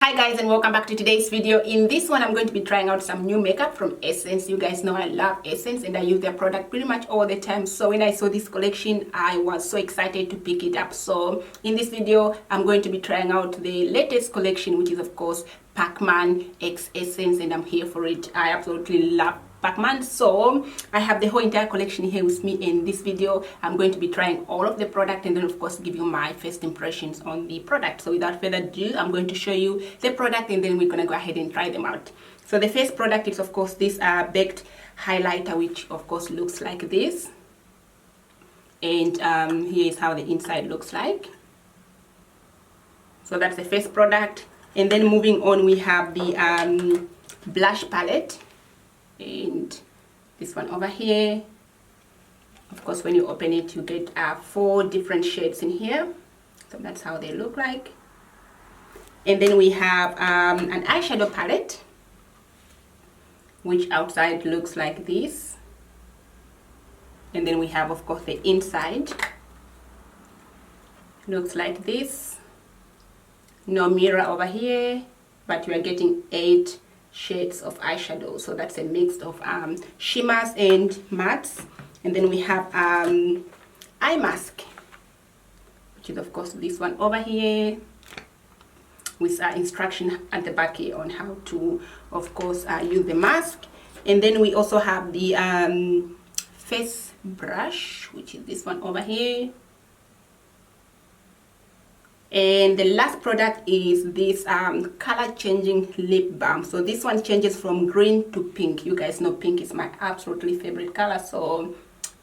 Hi guys, and welcome back to today's video. In this one I'm going to be trying out some new makeup from Essence. You guys know I love Essence and I use their product pretty much all the time. So when I saw this collection, I was so excited to pick it up. So in this video I'm going to be trying out the latest collection, which is of course PAC-MAN X Essence, and I'm here for it. I absolutely love PAC-MAN. So I have the whole entire collection here with me. In this video I'm going to be trying all of the product and then of course give you my first impressions on the product. So without further ado, I'm going to show you the product and then we're gonna go ahead and try them out. So the first product is of course this baked highlighter, which of course looks like this, and here is how the inside looks like. So that's the first product. And then moving on, we have the blush palette, and this one over here. Of course when you open it you get 4 different shades in here, so that's how they look like. And then we have an eyeshadow palette, which outside looks like this, and then we have of course the inside looks like this. No mirror over here, but you are getting 8 shades of eyeshadow, so that's a mix of shimmers and mattes. And then we have eye mask, which is of course this one over here, with instruction at the back here on how to of course use the mask. And then we also have the face brush, which is this one over here. And the last product is this color changing lip balm. So this one changes from green to pink. You guys know pink is my absolutely favorite color, so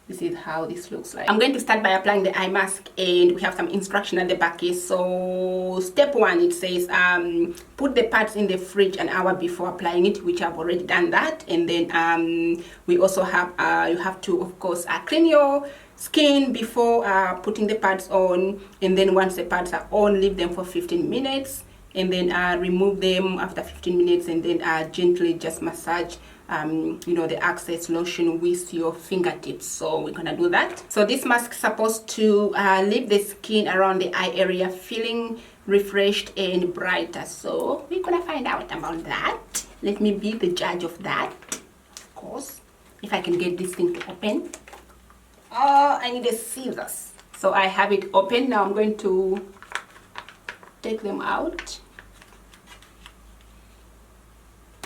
this is how this looks like. I'm going to start by applying the eye mask, and we have some instruction at the back here. So step 1, it says put the pads in the fridge an hour before applying it, which I've already done that. And then we also have you have to of course clean your skin before putting the pads on, and then once the pads are on, leave them for 15 minutes and then remove them after 15 minutes, and then gently just massage you know, the excess lotion with your fingertips. So we're gonna do that. So this mask is supposed to leave the skin around the eye area feeling refreshed and brighter. So we're gonna find out about that. Let me be the judge of that, of course, if I can get this thing to open. Oh, I need a scissors. So I have it open. Now I'm going to take them out.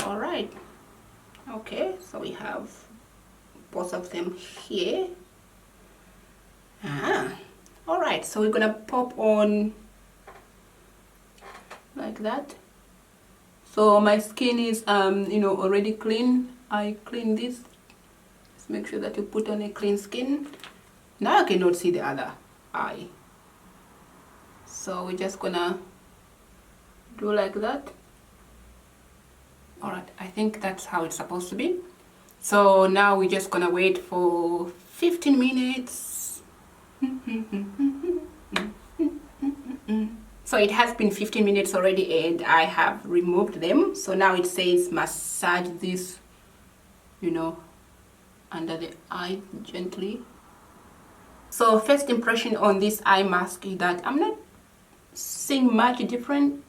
All right. Okay, so we have both of them here. All right, so we're gonna pop on like that. So my skin is you know, already clean. I clean this. Just make sure that you put on a clean skin. Now I cannot see the other eye, so we're just gonna do like that. All right, I think that's how it's supposed to be. So now we're just gonna wait for 15 minutes. So it has been 15 minutes already and I have removed them. So now it says massage this, you know, under the eye gently. So first impression on this eye mask is that I'm not seeing much different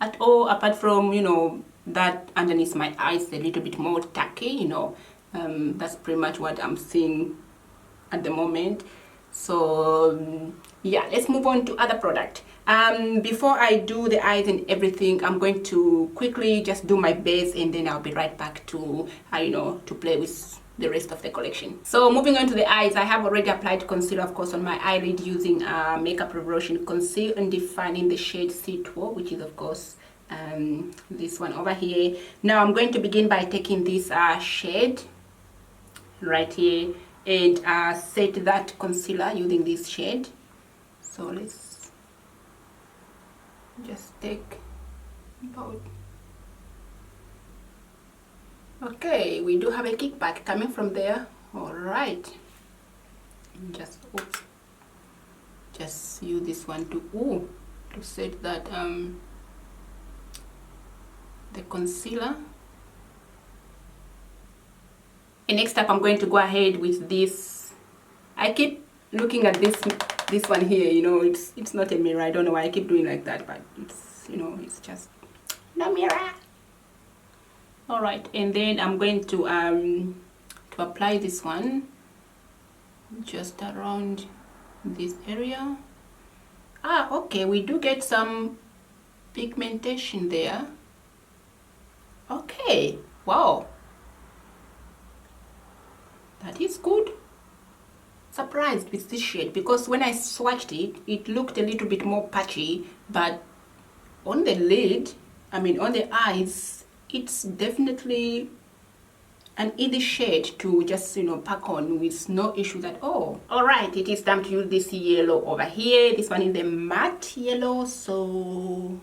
at all, apart from, you know, that underneath my eyes a little bit more tacky, you know. That's pretty much what I'm seeing at the moment. So yeah, let's move on to other product. Before I do the eyes and everything, I'm going to quickly just do my base and then I'll be right back to you know, to play with the rest of the collection. So moving on to the eyes, I have already applied concealer of course on my eyelid using Makeup Revolution Conceal and Define in the shade C2, which is of course this one over here. Now I'm going to begin by taking this shade right here and set that concealer using this shade. So let's just take about, okay, we do have a kickback coming from there. All right, just oops, just use this one to set that the concealer. And next up I'm going to go ahead with this. I keep looking at this one here, you know, it's not a mirror. I don't know why I keep doing like that, but it's just, you know, it's just no mirror. All right, and then I'm going to apply this one just around this area. Ah, okay, we do get some pigmentation there. Okay, wow, that is good. Surprised with this shade because when I swatched it, it looked a little bit more patchy, but on the lid, I mean on the eyes, it's definitely an easy shade to just, you know, pack on with no issues at all. All right, it is time to use this yellow over here. This one is the matte yellow, so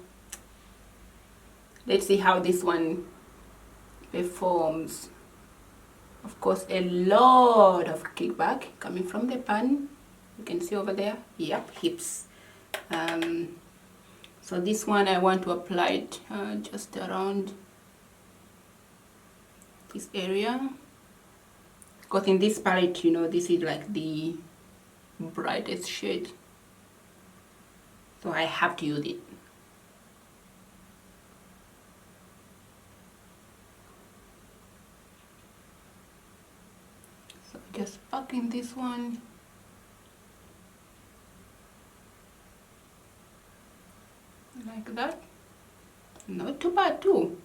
let's see how this one performs. Of course, a lot of kickback coming from the pan. You can see over there. Yep, hips. So this one I want to apply it just around this area. Because in this palette, you know, this is like the brightest shade. So I have to use it. Just packing this one. Like that. Not too bad too.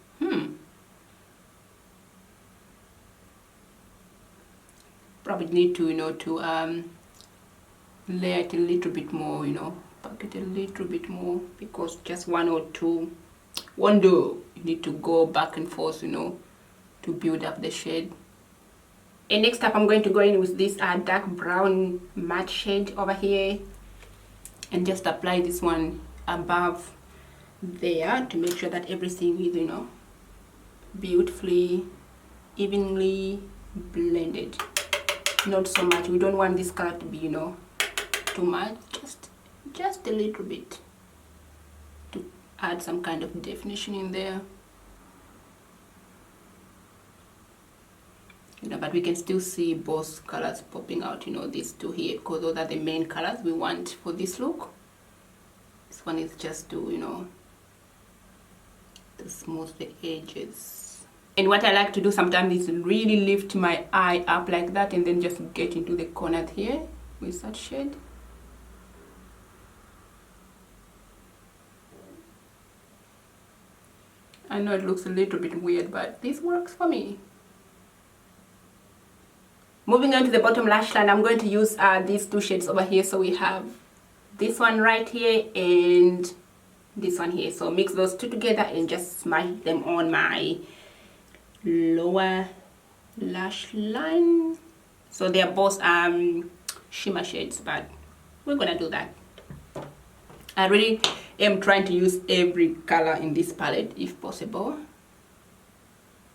Probably need to, you know, to layer it a little bit more, you know, pack it a little bit more, because just one or two won't do. You need to go back and forth, you know, to build up the shade. And next up, I'm going to go in with this dark brown matte shade over here and just apply this one above there to make sure that everything is, you know, beautifully, evenly blended. Not so much. We don't want this color to be, you know, too much. Just a little bit to add some kind of definition in there. You know, but we can still see both colors popping out, you know, these two here, because those are the main colors we want for this look. This one is just to, you know, to smooth the edges. And what I like to do sometimes is really lift my eye up like that and then just get into the corners here with that shade. I know it looks a little bit weird, but this works for me. Moving on to the bottom lash line, I'm going to use these two shades over here. So we have this one right here and this one here. So mix those two together and just smash them on my lower lash line. So they are both shimmer shades, but we're gonna do that. I really am trying to use every color in this palette if possible,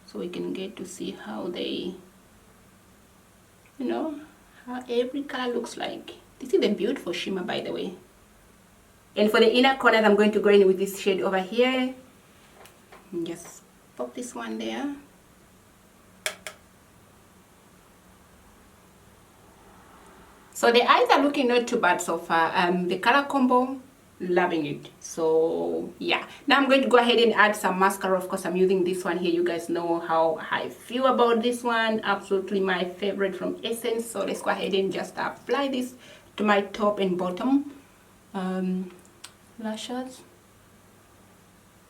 so we can get to see how they, you know, how every color looks like. This is a beautiful shimmer, by the way. And for the inner corners, I'm going to go in with this shade over here and just pop this one there. So the eyes are looking not too bad so far. The color combo, loving it. So yeah, now I'm going to go ahead and add some mascara. Of course, I'm using this one here. You guys know how I feel about this one. Absolutely my favorite from Essence. So let's go ahead and just apply this to my top and bottom lashes.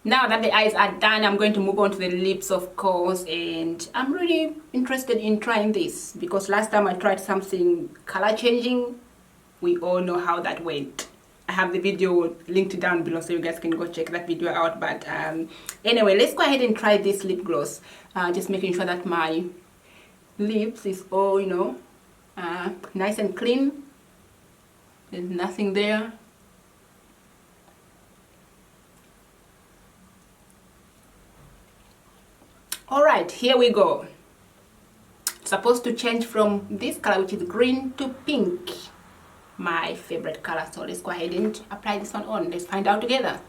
Now that the eyes are done, I'm going to move on to the lips, of course, and I'm really interested in trying this because last time I tried something color changing. We all know how that went. I have the video linked down below so you guys can go check that video out. But anyway, let's go ahead and try this lip gloss. Just making sure that my lips is all, you know, nice and clean. There's nothing there. Alright, here we go. It's supposed to change from this color, which is green, to pink. My favorite color. So let's go ahead and apply this one on. Let's find out together.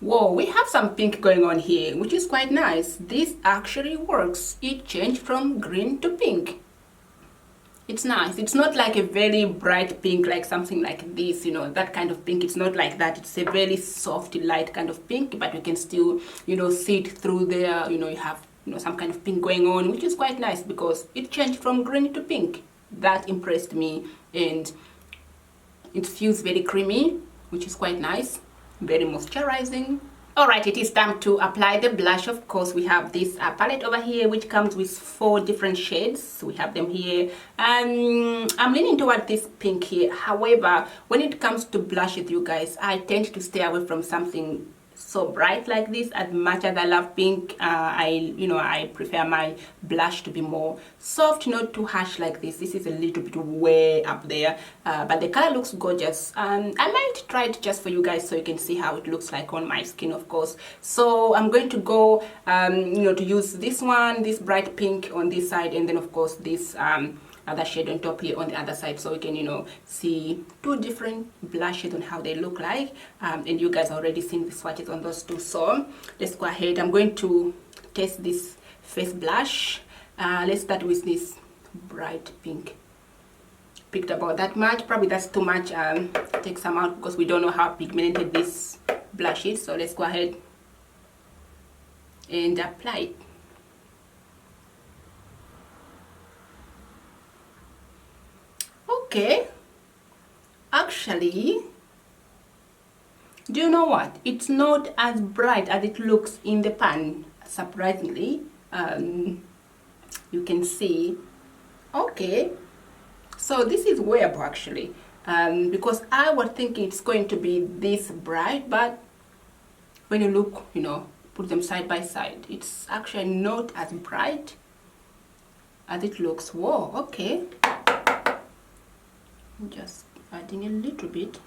Whoa, we have some pink going on here, which is quite nice. This actually works. It changed from green to pink. It's nice. It's not like a very bright pink, like something like this, you know, that kind of pink. It's not like that. It's a very soft, light kind of pink, but you can still, you know, see it through there. You know, you have, you know, some kind of pink going on, which is quite nice because it changed from green to pink. That impressed me, and it feels very creamy, which is quite nice, very moisturizing. Alright, it is time to apply the blush. Of course, we have this palette over here which comes with 4 different shades. We have them here. I'm leaning toward this pink here. However, when it comes to blushes, you guys, I tend to stay away from something so bright like this. As much as I love pink, I prefer my blush to be more soft, not too harsh like this. This is a little bit way up there, but the color looks gorgeous. I might try it just for you guys so you can see how it looks like on my skin, of course. So I'm going to go to use this one, this bright pink on this side, and then of course this other shade on top here on the other side, so we can see 2 different blushes on how they look like, and you guys already seen the swatches on those 2. So let's go ahead. I'm going to test this face blush. Let's start with this bright pink. Picked about that much. Probably that's too much. Take some out because we don't know how pigmented this blush is. So let's go ahead and apply it. Okay, actually, do you know what? It's not as bright as it looks in the pan, surprisingly. You can see. Okay, so this is wearable actually, because I was thinking it's going to be this bright, but when you look, put them side by side, it's actually not as bright as it looks. Whoa, okay. Just adding a little bit.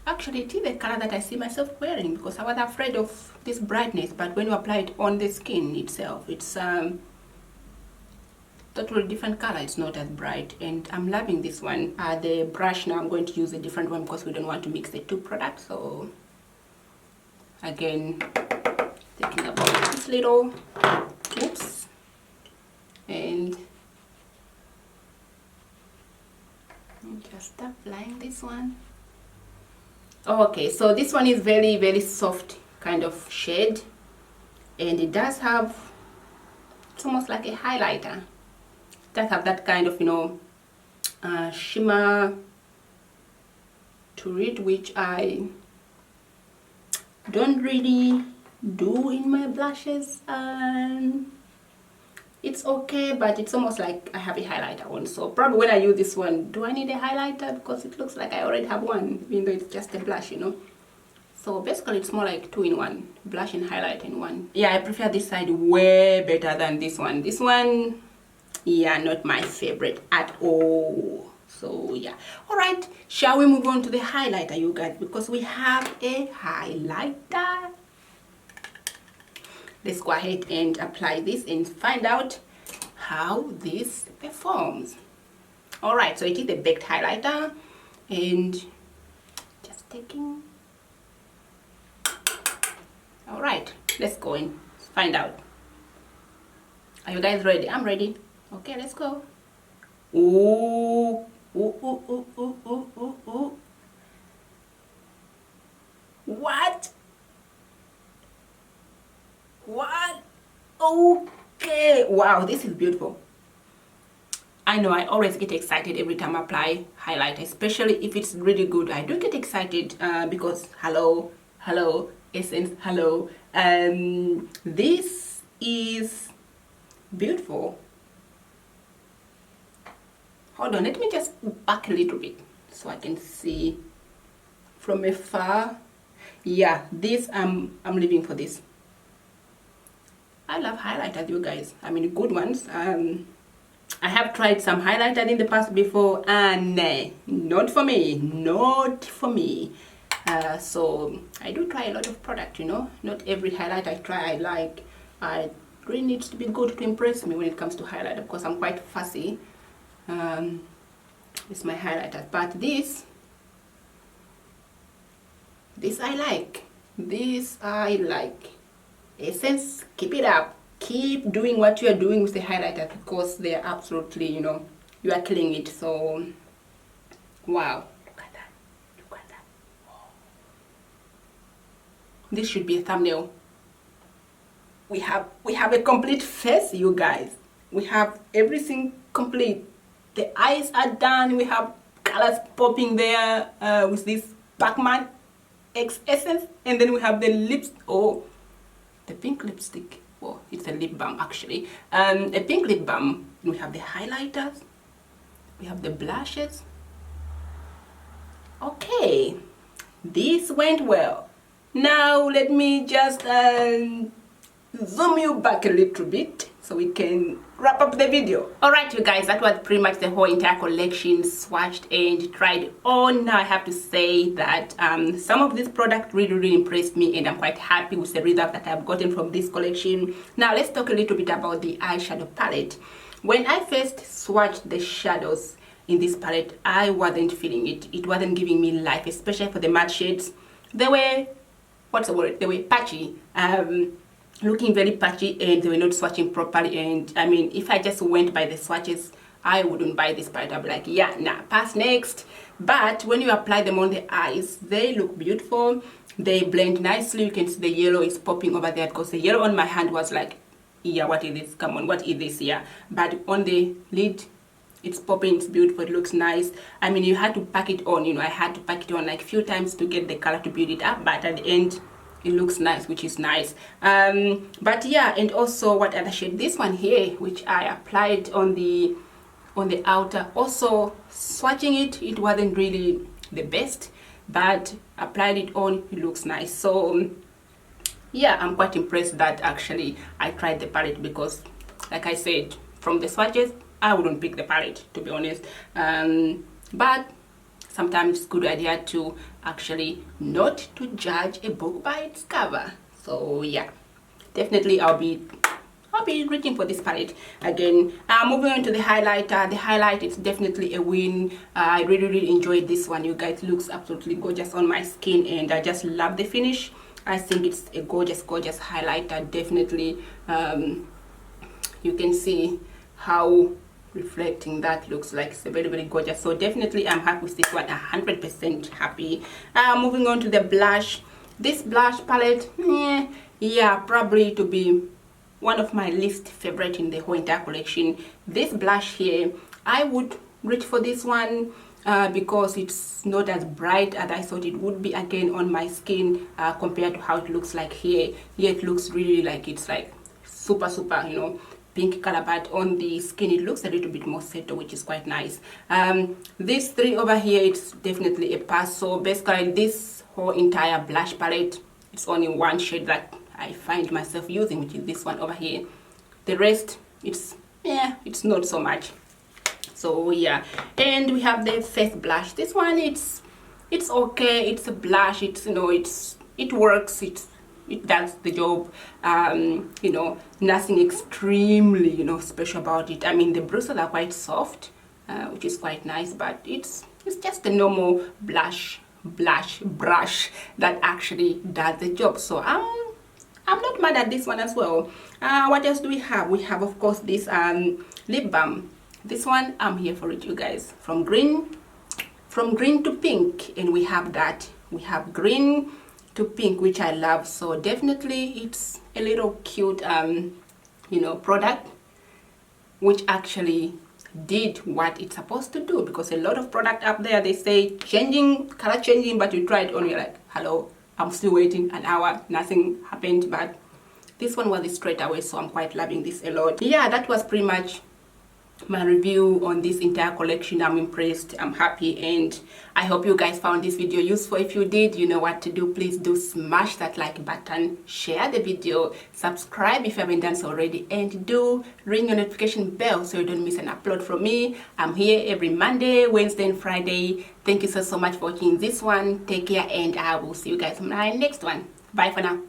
Actually, it is the color that I see myself wearing, because I was afraid of this brightness, but when you apply it on the skin itself, it's totally different color. It's not as bright, and I'm loving this one. The brush now, I'm going to use a different one because we don't want to mix the 2 products. So again, thinking about this little, oops, and just applying this one. Okay, so this one is very, very soft kind of shade, and it does have, it's almost like a highlighter. It does have that kind of shimmer to it, which I don't really do in my blushes. It's okay, but it's almost like I have a highlighter on. So probably when I use this one, do I need a highlighter? Because it looks like I already have one, even though it's just a blush, So basically it's more like 2 in 1, blush and highlight in 1. Yeah, I prefer this side way better than this one. This one, yeah, not my favorite at all. So yeah, all right, shall we move on to the highlighter, you guys, because we have a highlighter. Let's go ahead and apply this and find out how this performs. All right, so it is the baked highlighter, and just taking. All right, let's go and find out. Are you guys ready? I'm ready. Okay, let's go. Ooh, ooh, ooh, ooh, ooh, ooh, ooh, ooh. What? What? Okay, wow, this is beautiful. I know I always get excited every time I apply highlighter, especially if it's really good. I do get excited because hello, Essence, hello. This is beautiful. Hold on, let me just back a little bit so I can see from afar. Yeah, this I'm living for this. I love highlighters, you guys. I mean, good ones. I have tried some highlighters in the past before, and not for me. Not for me. So I do try a lot of product, Not every highlight I try I like. It really needs to be good to impress me when it comes to highlighter, because I'm quite fussy with my highlighters. But this, This I like. This I like. Essence, keep it up. Keep doing what you are doing with the highlighter, because they are absolutely, you know, you are killing it. So, wow. Look at that. Look at that. Oh. This should be a thumbnail. We have a complete face, you guys. We have everything complete. The eyes are done. We have colors popping there with this PAC-MAN X Essence, and then we have the lips. Oh, the pink lipstick. Oh, it's a lip balm actually. A pink lip balm. We have the highlighters. We have the blushes. Okay, this went well. Now let me just zoom you back a little bit so we can wrap up the video. Alright you guys, that was pretty much the whole entire collection swatched and tried on. Now I have to say that some of this product really impressed me, and I'm quite happy with the result that I've gotten from this collection. Now let's talk a little bit about the eyeshadow palette. When I first swatched the shadows in this palette, I wasn't feeling it. It wasn't giving me life, especially for the matte shades. They were, what's the word? They were patchy. Looking very patchy, and they were not swatching properly. And I mean, if I just went by the swatches, I wouldn't buy this palette. I'd be like, yeah, nah, pass next. But when you apply them on the eyes, they look beautiful. They blend nicely. You can see the yellow is popping over there, because the yellow on my hand was like, yeah, what is this? Come on, what is this? Yeah. But on the lid, it's popping, it's beautiful, it looks nice. I mean, you had to pack it on, you know, I had to pack it on like a few times to get the color to build it up, but at the end, it looks nice, which is nice. But yeah, and also what other shade? This one here, which I applied on the outer. Also swatching it, it wasn't really the best, but applied it on, it looks nice. So yeah, I'm quite impressed that actually I tried the palette, because like I said, from the swatches, I wouldn't pick the palette, to be honest. But sometimes it's a good idea to actually not to judge a book by its cover. So yeah, definitely I'll be reaching for this palette again. Moving on to the highlighter. The highlight is definitely a win. I really enjoyed this one, you guys. It looks absolutely gorgeous on my skin, and I just love the finish. I think it's a gorgeous highlighter. Definitely you can see how reflecting that looks like. It's very gorgeous. So definitely I'm happy with this one, 100% happy. Moving on to the blush. This blush palette, yeah, probably to be one of my least favorite in the whole entire collection. This blush here, I would reach for this one because it's not as bright as I thought it would be again on my skin, compared to how it looks like here. Here it looks really like it's like super, you know, pink color, but on the skin it looks a little bit more settled, which is quite nice. These three over here, it's definitely a pass. So basically this whole entire blush palette, it's only one shade that I find myself using, which is this one over here. The rest, it's not so much. So yeah, and we have the face blush. This one, it's okay. It's a blush. It's, you know, it works. It does the job. You know, nothing extremely, you know, special about it. I mean, the bristles are quite soft, which is quite nice, but it's just a normal brush that actually does the job. So I'm not mad at this one as well. What else do we have? We have, of course, this lip balm. This one, I'm here for it, you guys. From green to pink, and we have that. We have green to pink, which I love. So definitely it's a little cute you know, product, which actually did what it's supposed to do, because a lot of product up there, they say color changing, but you try it on, you're like, hello, I'm still waiting an hour, nothing happened. But this one was straight away, so I'm quite loving this a lot. Yeah, that was pretty much my review on this entire collection. I'm impressed, I'm happy, and I hope you guys found this video useful. If you did, you know what to do. Please do smash that like button, share the video, subscribe if you haven't done so already, and do ring your notification bell so you don't miss an upload from me. I'm here every Monday, Wednesday, and Friday. Thank you so much for watching this one. Take care, and I will see you guys in my next one. Bye for now.